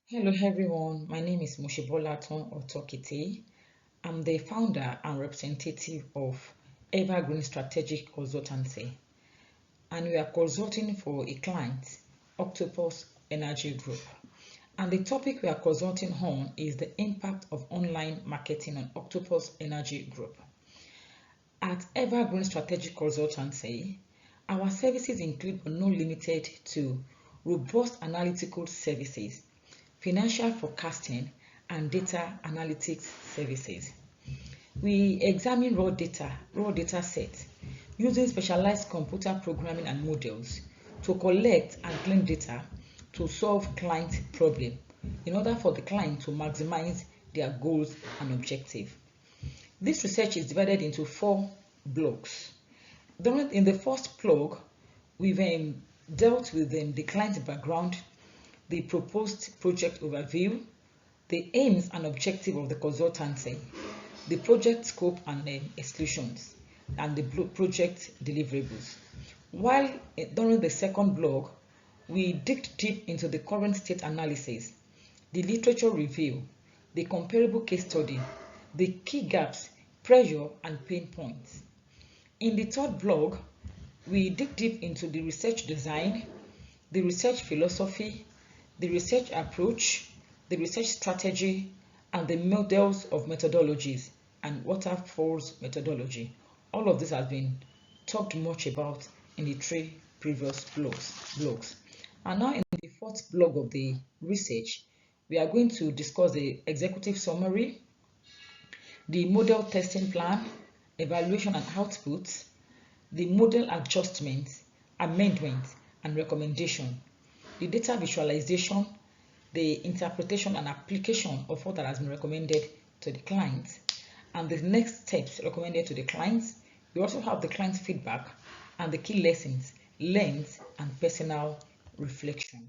Hello everyone, my name is Bola Otokite. I'm the founder and representative of Evergreen Strategic Consultancy, and we are consulting for a client, Octopus Energy Group. And the topic we are consulting on is the impact of online marketing on Octopus Energy Group. At Evergreen Strategic Consultancy, our services include but not limited to robust analytical services, financial forecasting, and data analytics services. We examine raw data sets using specialized computer programming and models to collect and clean data to solve client problem in order for the client to maximize their goals and objectives. This research is divided into 4 blocks. In the first block, we've dealt with the client background, the proposed project overview, the aims and objective of the consultancy, the project scope and exclusions, and the project deliverables. While during the second block, we digged deep into the current state analysis, the literature review, the comparable case study, the key gaps, pressure, and pain points. In the third block, we dig deep into the research design, the research philosophy, the research approach, the research strategy, and the models of methodologies and waterfalls methodology. All of this has been talked much about in the 3 previous blogs. And now in the fourth blog of the research, we are going to discuss the executive summary, the model testing plan, evaluation and outputs, the model adjustment, amendment, and recommendation, the data visualization, the interpretation and application of what that has been recommended to the client, and the next steps recommended to the clients. We also have the client feedback and the key lessons learned and personal reflection.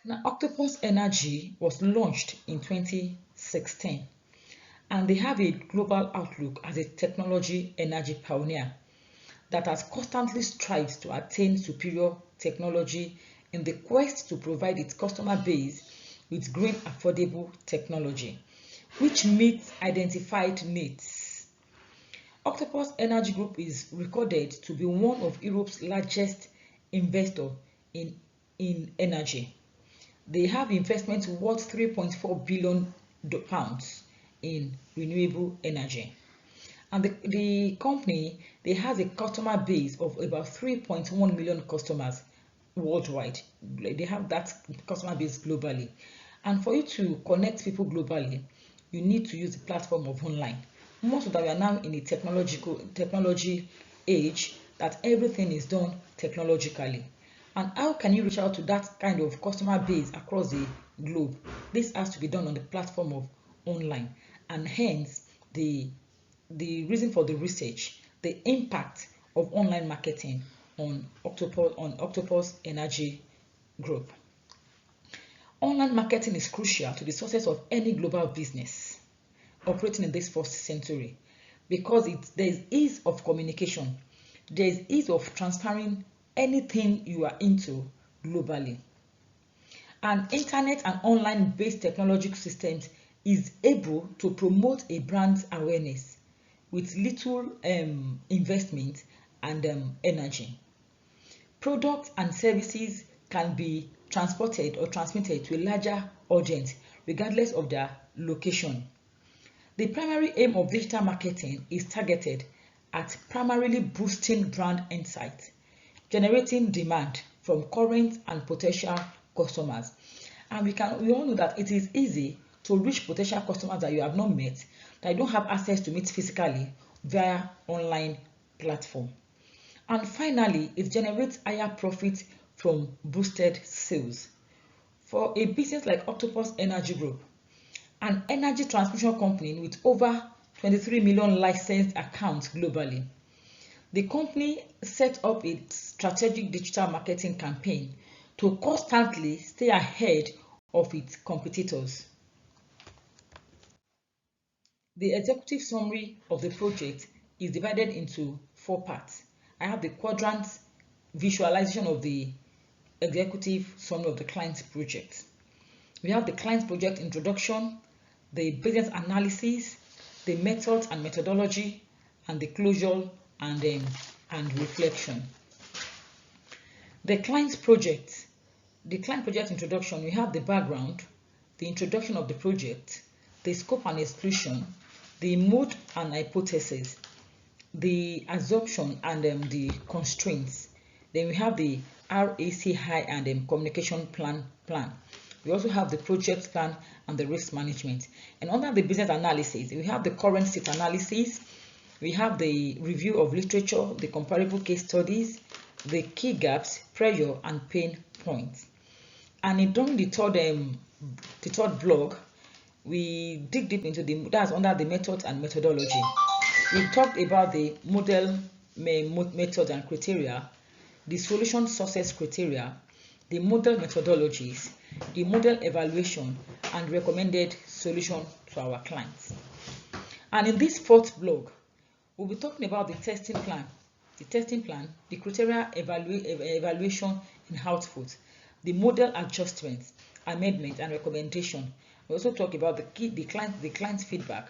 Now, Octopus Energy was launched in 2016, and they have a global outlook as a technology energy pioneer that has constantly strived to attain superior technology in the quest to provide its customer base with green affordable technology, which meets identified needs. Octopus Energy Group is recorded to be one of Europe's largest investors in energy. They have investments worth £3.4 billion in renewable energy. And the company, they has a customer base of about 3.1 million customers worldwide. They have that customer base globally. And for you to connect people globally, you need to use the platform of online. Most of that we are now in a technology age that everything is done technologically. And how can you reach out to that kind of customer base across the globe? This has to be done on the platform of online, and hence the reason for the research, the impact of online marketing on Octopus Energy Group. Online marketing is crucial to the success of any global business operating in this first century because there is ease of communication, there is ease of transferring anything you are into globally. And internet and online based technological systems is able to promote a brand's awareness with little investment and energy. Products and services can be transported or transmitted to a larger audience regardless of their location. The primary aim of digital marketing is targeted at primarily boosting brand insight, generating demand from current and potential customers. And we all know that it is easy to reach potential customers that you have not met, that you don't have access to meet physically via online platform. And finally, it generates higher profits from boosted sales. For a business like Octopus Energy Group, an energy transmission company with over 23 million licensed accounts globally, the company set up a strategic digital marketing campaign to constantly stay ahead of its competitors. The executive summary of the project is divided into 4 parts. I have the quadrant visualization of the executive summary of the client's project. We have the client project introduction, the business analysis, the methods and methodology, and the closure and reflection. The client project introduction, we have the background, the introduction of the project, the scope and exclusion, the mode and hypothesis, the assumption and the constraints. Then we have the RACI and communication plan. We also have the project plan and the risk management. And under the business analysis, we have the current state analysis, we have the review of literature, the comparable case studies, the key gaps, pressure, and pain points. And during the third blog, we dig deep into that's under the methods and methodology. We talked about the model methods and criteria, the solution success criteria, the model methodologies, the model evaluation, and recommended solution to our clients. And in this fourth blog, we'll be talking about the testing plan, the criteria evaluation and output, the model adjustment, amendment, and recommendation. We also talk about the client's feedback,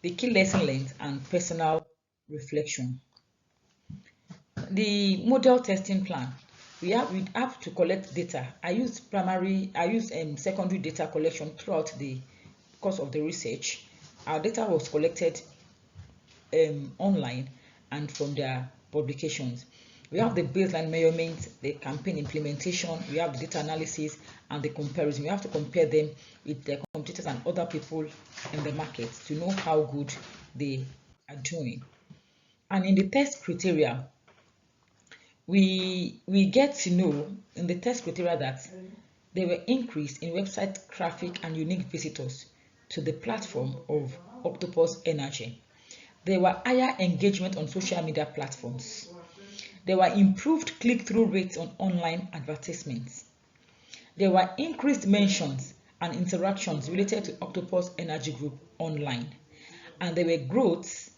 the key lesson learned, and personal reflection. The model testing plan. We have to collect data. I use secondary data collection throughout the course of the research. Our data was collected online and from their publications. We have the baseline measurement, the campaign implementation, we have the data analysis and the comparison. We have to compare them with their competitors and other people in the market to know how good they are doing. And in the test criteria, we get to know in the test criteria that there were increase in website traffic and unique visitors to the platform of Octopus Energy. There were higher engagement on social media platforms. There were improved click-through rates on online advertisements. There were increased mentions and interactions related to Octopus Energy Group online. And there were growths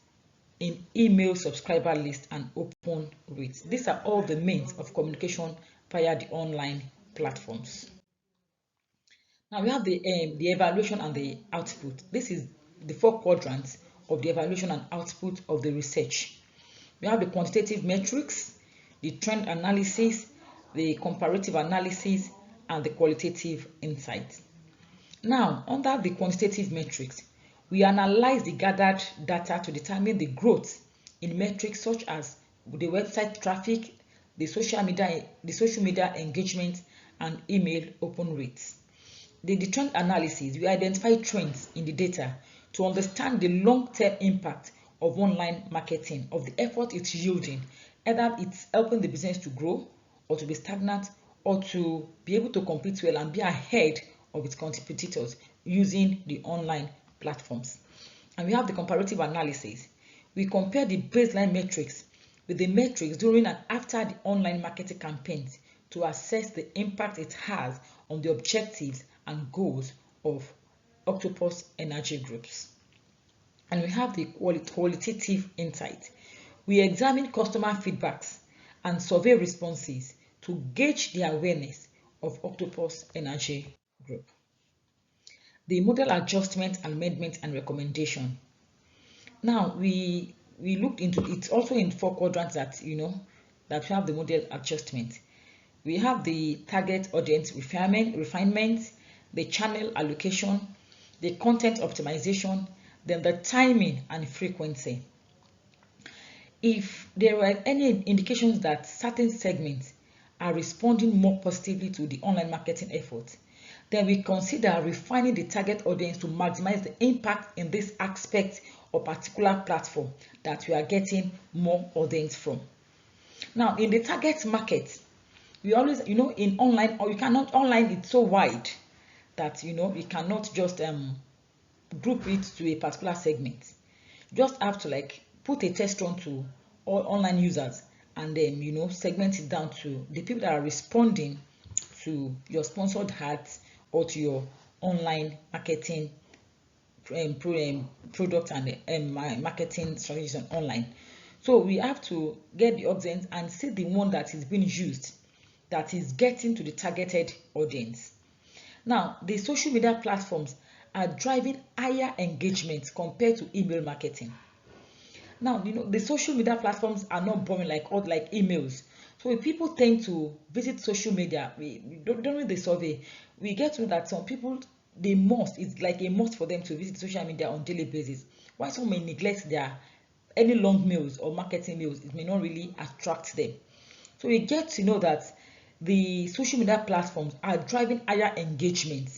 in email subscriber list and open rates. These are all the means of communication via the online platforms. Now we have the evaluation and the output. This is the 4 quadrants of the evaluation and output of the research. We have the quantitative metrics, the trend analysis, the comparative analysis, and the qualitative insights. Now, under the quantitative metrics, we analyze the gathered data to determine the growth in metrics such as the website traffic, the social media engagement, and email open rates. The trend analysis, we identify trends in the data to understand the long-term impact of online marketing, of the effort it's yielding, either it's helping the business to grow or to be stagnant or to be able to compete well and be ahead of its competitors using the online platforms. And we have the comparative analysis. We compare the baseline metrics with the metrics during and after the online marketing campaigns to assess the impact it has on the objectives and goals of Octopus Energy Groups. And we have the qualitative insight. We examine customer feedbacks and survey responses to gauge the awareness of Octopus Energy Group. The model adjustment, amendment, and recommendation. Now we looked into it also in 4 quadrants that we have the model adjustment. We have the target audience refinement, the channel allocation, the content optimization, then the timing and frequency. If there were any indications that certain segments are responding more positively to the online marketing effort, then we consider refining the target audience to maximize the impact in this aspect or particular platform that we are getting more audience from. Now, in the target market, we always, in online, or you cannot, online it's so wide that, we cannot just group it to a particular segment. You just have to put a test run to all online users and then, segment it down to the people that are responding to your sponsored ads or to your online marketing product and marketing strategies on online. So we have to get the audience and see the one that is being used, that is getting to the targeted audience. Now, the social media platforms are driving higher engagement compared to email marketing. Now, the social media platforms are not boring like emails. So if people tend to visit social media, during the survey, we get to know that some people, it's like a must for them to visit social media on daily basis. While some may neglect their any long mails or marketing mails, it may not really attract them. So we get to know that the social media platforms are driving higher engagement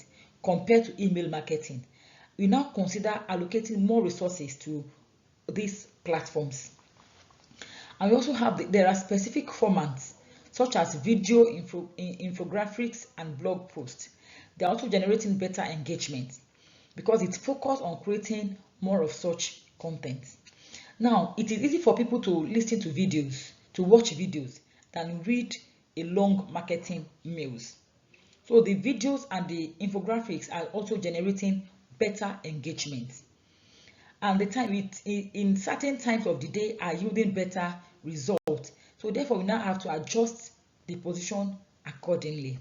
compared to email marketing. We now consider allocating more resources to these platforms. And we also have there are specific formats such as video, infographics, and blog posts. They are also generating better engagement because it's focused on creating more of such content. Now, it is easy for people to listen to videos, to watch videos, than read a long marketing mails. So the videos and the infographics are also generating better engagement. And the time in certain times of the day are yielding better results. So therefore, we now have to adjust the position accordingly.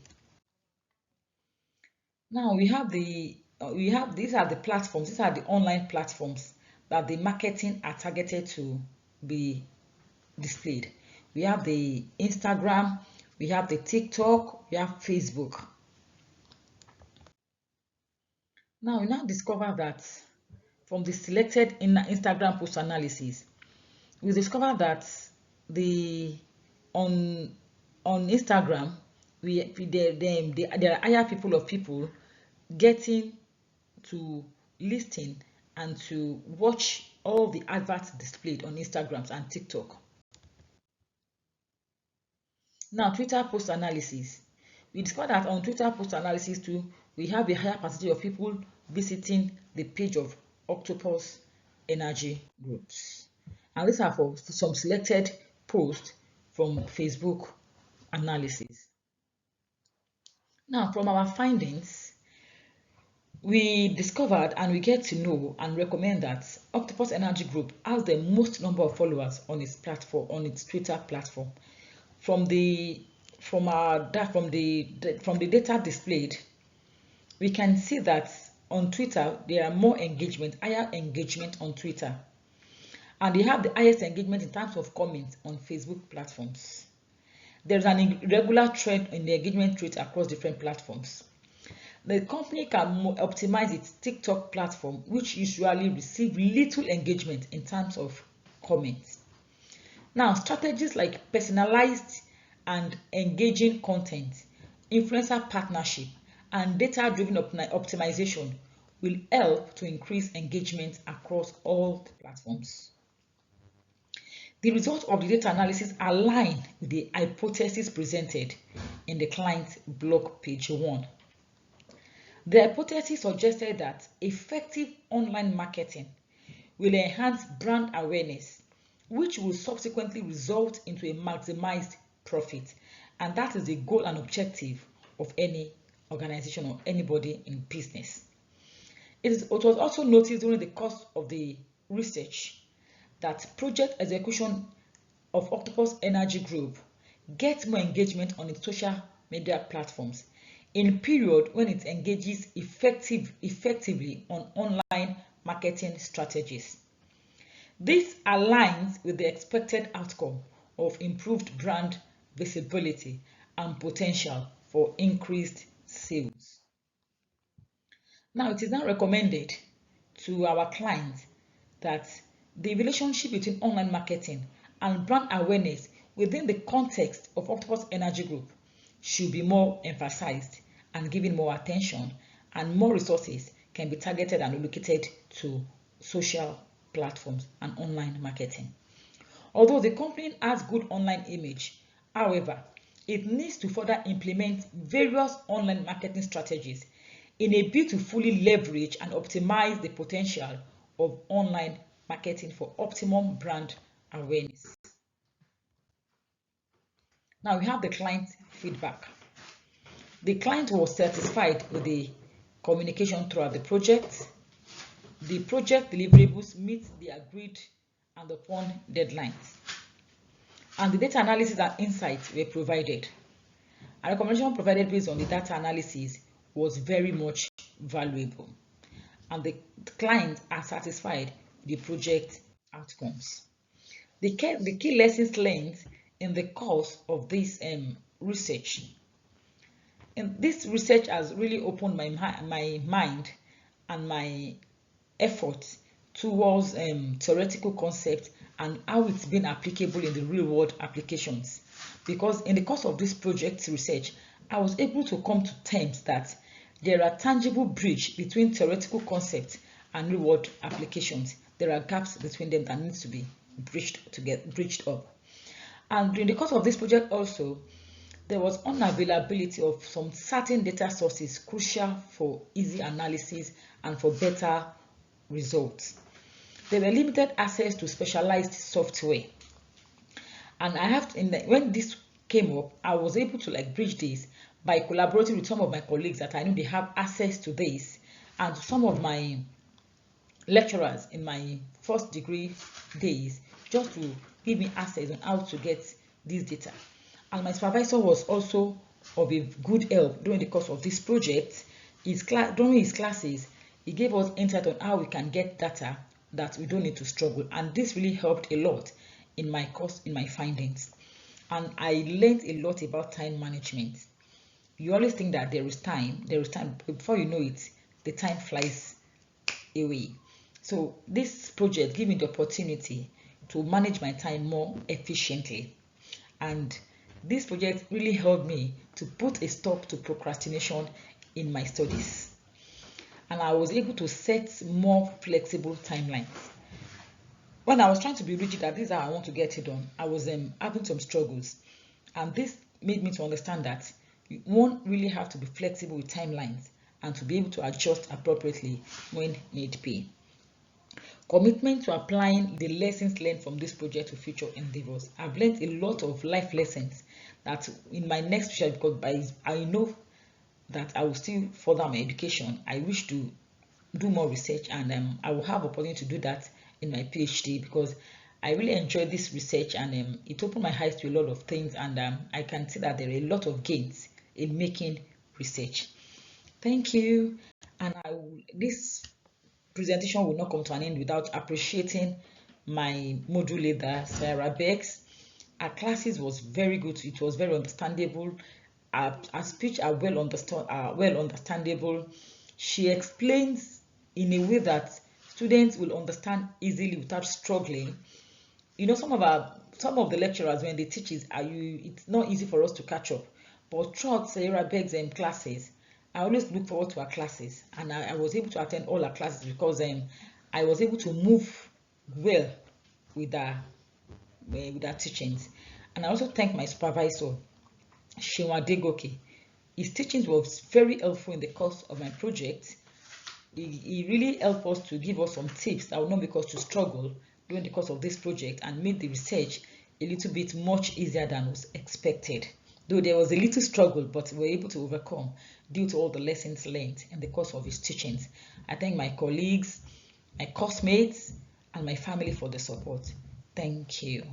Now these are the platforms, these are the online platforms that the marketing are targeted to be displayed. We have the Instagram, we have the TikTok, we have Facebook. Now we now discover that from the selected Instagram post analysis, we discover that the on Instagram there are higher people getting to listen and to watch all the adverts displayed on Instagrams and TikTok. Now, Twitter post analysis. We discovered that on Twitter post analysis too, we have a higher percentage of people visiting the page of Octopus Energy Groups. And these are for some selected posts from Facebook analysis. Now, from our findings, we discovered and we get to know and recommend that Octopus Energy Group has the most number of followers on its platform, on its Twitter platform. From the data displayed, we can see that on Twitter there are more engagement, higher engagement on Twitter, and they have the highest engagement in terms of comments on Facebook platforms. There's an irregular trend in the engagement rate across different platforms. The company can optimize its TikTok platform, which usually receives little engagement in terms of comments. Now, strategies like personalized and engaging content, influencer partnership, and data-driven optimization will help to increase engagement across all the platforms. The results of the data analysis align with the hypothesis presented in the client's blog page 1. The hypothesis suggested that effective online marketing will enhance brand awareness, which will subsequently result into a maximized profit. And that is the goal and objective of any organization or anybody in business. It was also noticed during the course of the research that project execution of Octopus Energy Group gets more engagement on its social media platforms in a period when it engages effectively on online marketing strategies. This aligns with the expected outcome of improved brand visibility and potential for increased sales. Now, it is now recommended to our clients that the relationship between online marketing and brand awareness within the context of Octopus Energy Group should be more emphasized and given more attention, and more resources can be targeted and allocated to social platforms and online marketing. Although the company has good online image, however, it needs to further implement various online marketing strategies in a bid to fully leverage and optimize the potential of online marketing for optimum brand awareness. Now we have the client feedback. The client was satisfied with the communication throughout the project. The project deliverables meet the agreed and upon deadlines. And the data analysis and insights were provided. A recommendation provided based on the data analysis was very much valuable, and the clients are satisfied with the project outcomes. The key lessons learned in the course of this research. And this research has really opened my mind and my efforts towards theoretical concepts and how it's been applicable in the real world applications. Because in the course of this project research, I was able to come to terms that there are tangible bridge between theoretical concepts and real world applications. There are gaps between them that needs to be bridged up. And during the course of this project also, there was unavailability of some certain data sources crucial for easy analysis and for better results. There were limited access to specialized software, and I have to, when this came up, I was able to bridge this by collaborating with some of my colleagues that I knew they have access to this, and some of my lecturers in my first degree days, just to give me access on how to get this data. And my supervisor was also of a good help during the course of this project. During his classes, he gave us insight on how we can get data that we don't need to struggle, and this really helped a lot in my course, in my findings. And I learned a lot about time management. You always think that there is time, before you know it, the time flies away. So this project gave me the opportunity to manage my time more efficiently, and this project really helped me to put a stop to procrastination in my studies, and I was able to set more flexible timelines. When I was trying to be rigid that this is how I want to get it done, I was having some struggles, and this made me to understand that you won't really have to be flexible with timelines and to be able to adjust appropriately when need be. Commitment to applying the lessons learned from this project to future endeavors. I've learned a lot of life lessons that in my next future, because I know that I will still further my education. I wish to do more research, and I will have opportunity to do that in my PhD, because I really enjoyed this research, and it opened my eyes to a lot of things, and I can see that there are a lot of gains in making research. Thank you, and this presentation will not come to an end without appreciating my module leader, Sarah Bex. Our classes was very good. It was very understandable. Our speech are well understandable. She explains in a way that students will understand easily without struggling. You know, some of the lecturers, when they teach it's not easy for us to catch up. But throughout Sarah Beg's classes, I always look forward to her classes, and I was able to attend all her classes because I was able to move well with her teachings. And I also thank my supervisor, Shewa Degoke. His teachings was very helpful in the course of my project. He really helped us to give us some tips that would not make us to struggle during the course of this project, and made the research a little bit much easier than was expected. Though there was a little struggle, but we were able to overcome due to all the lessons learned in the course of his teachings. I thank my colleagues, my course mates, and my family for the support. Thank you.